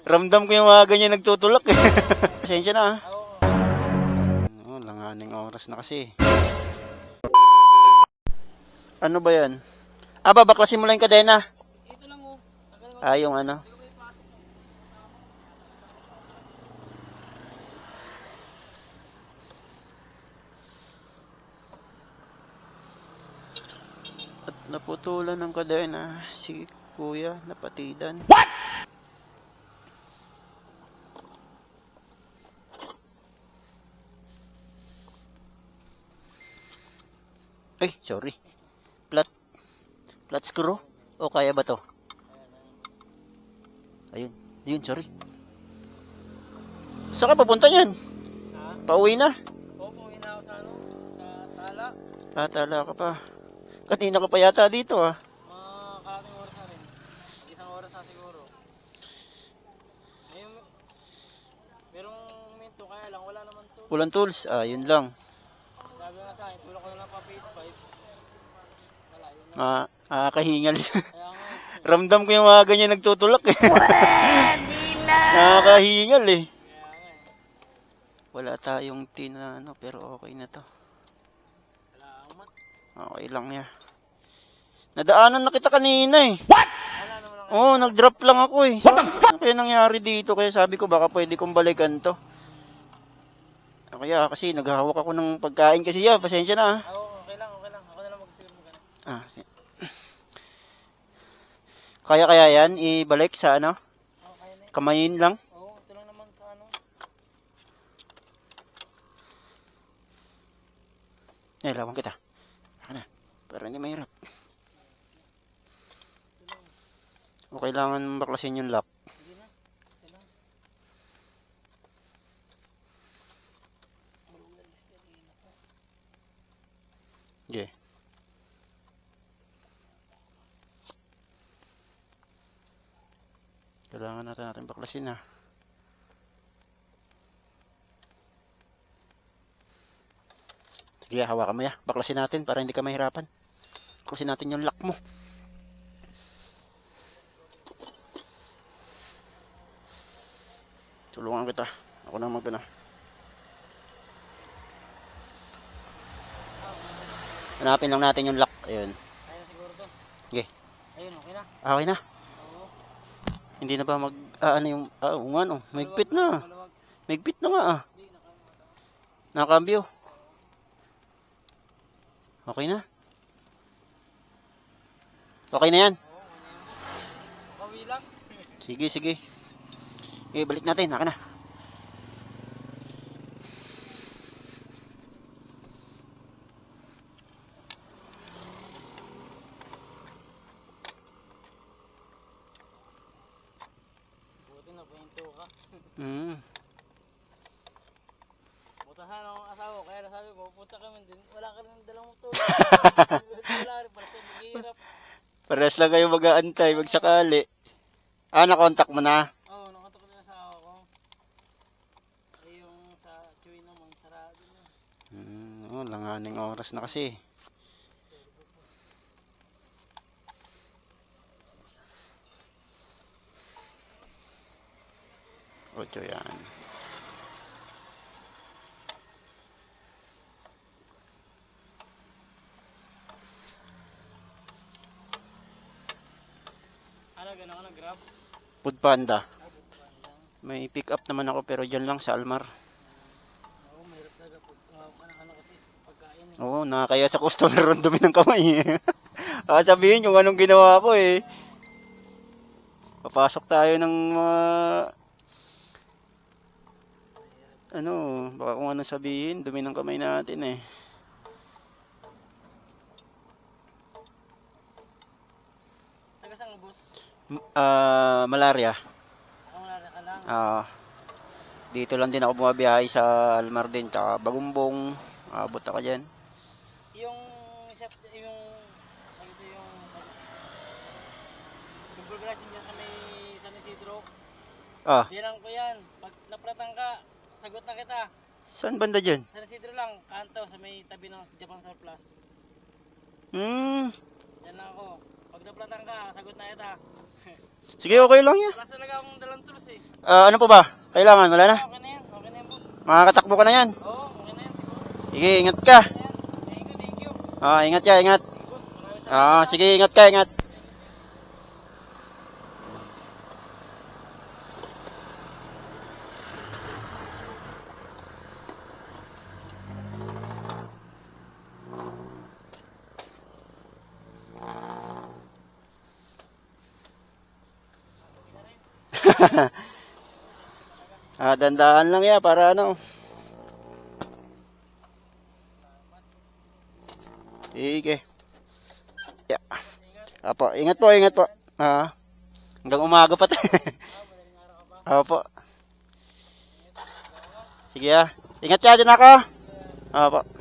Ramdam ko yung mga ganyan nagtutulak eh. Pasensya na ah. Oh, langaning oras na kasi. Ano ba yan? Ah, babaklasin mo lang yung kadena. Ito lang oh. Ah, yung ano. At naputulan ng kadena si Kuya Napatidan. What? Ay, sorry. Flat screw? O kaya ba to? Ayun. Yun, sorry. Saan ka papunta yan? Ha? Pauwi na? Oo, pumunta ako sa ano? Sa Tala. Ah, tala ka pa. Kanina ka pa yata dito ah. Mga kalating oras na rin. Isang oras na siguro. Ngayon, merong minto kaya lang, wala naman to. Walang tools. Ah, yun lang. Sabi nga sa akin, tulak ko na lang pa PS5. Wala, yun na. Nakakahingal. Kaya nga, Ramdam ko yung mga ganyan nagtutulak eh. Pwede na. Nakakahingal eh. kaya nga eh. Wala tayong tin na ano, pero okay na to. Salamat. Okay lang ya. Nadaanan na kita kanina eh. Wala naman lang. Oo, nag-drop lang ako eh. What the fuck? Ano kaya nangyari dito? Kaya sabi ko baka pwede kong balikan to. Kaya kasi naghahawak ako ng pagkain kasi ya. Pasensya na ah. Oo, okay lang, okay lang. Ako na lang magsisigil mo ganun. Ah, kaya yan, ibalik sa ano? Oo, kaya na eh. Kamayin lang. Oo, ito lang naman sa ano. Lawan kita. Ano? Para hindi mahirap. O kailangan baklasin yung lock. Sige na. Ito lang. Okay. Kailangan natin baklasin na. Sige, hawakan mo ya. Baklasin natin para hindi ka mahirapan. Baklasin natin yung lock mo. Tulungan kita. Ako na magana. Hanapin lang natin yung lock. Ayun. Kaya na siguro to. Okay. Ayun, okay na. Okay na. Oo. Hindi na ba ano yung ano, mahigpit na. Maluwag. Mahigpit na nga ah. Hindi, Nakakambyo. Okay na. Okay na yan. Pawi lang. Sige, sige. Balik natin. Naka na. Buti na, pahinto ka. Mm. Butahan ako ng asawa, kaya nasabi ko, pupunta kami din. Wala ka rin ng dalang motor. Wala rin, para tayo maghihirap. Pares lang kayo mag-aantay. Magsakali. Ah, nakontak mo na. Oo, nakatok na sa asawa ko. Eh, yung sa Chewy naman, sarado na. Langaning oras na kasi. Ocho yan. Ano, gano'n ka nag-grab? Food Panda. Buwan lang. May pick up naman ako pero dyan lang sa Almar. Oo, mahirap talaga. Ano kasi, pagkain eh. Oo, nakakaya sa customer ron dumi ng kamay eh. Sabihin yung anong ginawa ko eh. Papasok tayo ng ano, baka kung ano sabihin, dumi ng kamay natin eh. Taga saan ang bus? Malaria. Ako wala ka lang. Dito lang din ako bumabiyahe sa Almar din, tsaka Bagumbong. Abot ako dyan. Yung chef, ito yung progressing dyan sa may San Isidro. Bilang ko yan. Pag napratan ka, sagot na kita. Saan banda dyan? San Isidro lang, kanto sa may tabi ng Japan Surplus. Hmm, Diyan lang ako. Pag naplatang ka, sagot na kita. Sige, okay lang yan. Wala talaga akong dalang tools eh. Ano pa ba? Kailangan, wala na? Okay na yan boss. Makakatakbo ka na yan. Oo, okay na yan siguro. Sige, ingat ka. Thank you. Ingat ka, ingat. Boss, maraming salamat. Sige, ingat ka, ingat. Dandaan lang ya para ano. Sige. Yeah. Apo, ingat po, ingat po. Hanggang umaga pa tayo. Apo. Sige Ingat ka din ako. Apo.